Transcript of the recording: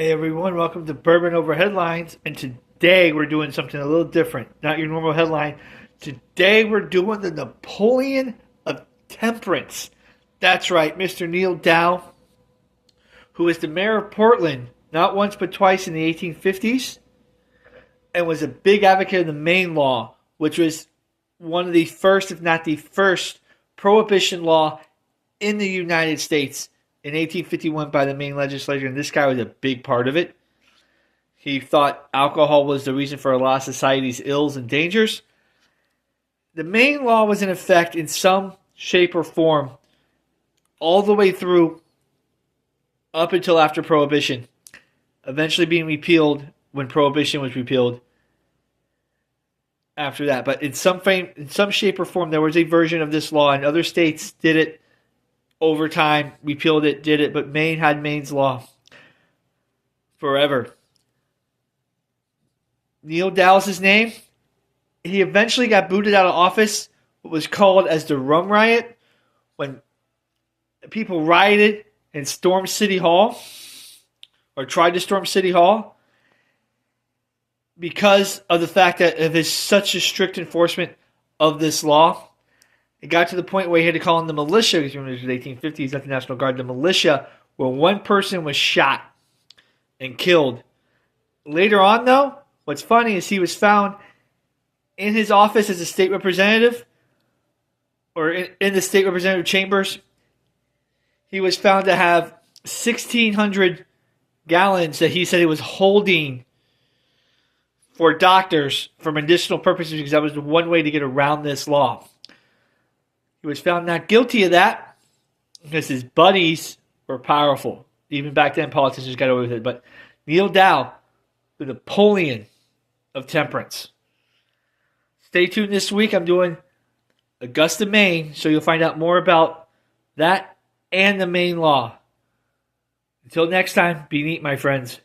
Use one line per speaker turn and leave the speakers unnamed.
Hey everyone, welcome to Bourbon Over Headlines. And today we're doing something a little different. Not your normal headline. Today we're doing the Napoleon of Temperance. That's right, Mr. Neal Dow, who was the mayor of Portland not once but twice in the 1850s and was a big advocate of the Maine Law, which was one of the first, if not the first, prohibition law in the United States in 1851 by the Maine legislature, and this guy was a big part of it. He thought alcohol was the reason for a lot of society's ills and dangers. The Maine Law was in effect in some shape or form all the way through up until after Prohibition, eventually being repealed when Prohibition was repealed after that. But in some shape or form, there was a version of this law, and other states did it over time, repealed it, did it, but Maine had Maine's law forever. Neal Dow's his name. He eventually got booted out of office, what was called as the Rum Riot, when people rioted and stormed City Hall, or tried to storm City Hall, because of the fact that of his such a strict enforcement of this law. It got to the point where he had to call in the militia, because remember it was the 1850s, not the National Guard, the militia, where one person was shot and killed. Later on, though, what's funny is he was found in his office as a state representative, or in the state representative chambers. He was found to have 1,600 gallons that he said he was holding for doctors for medicinal purposes, because that was the one way to get around this law. He was found not guilty of that because his buddies were powerful. Even back then, politicians got away with it. But Neal Dow, the Napoleon of Temperance. Stay tuned this week. I'm doing Augusta, Maine, so you'll find out more about that and the Maine Law. Until next time, be neat, my friends.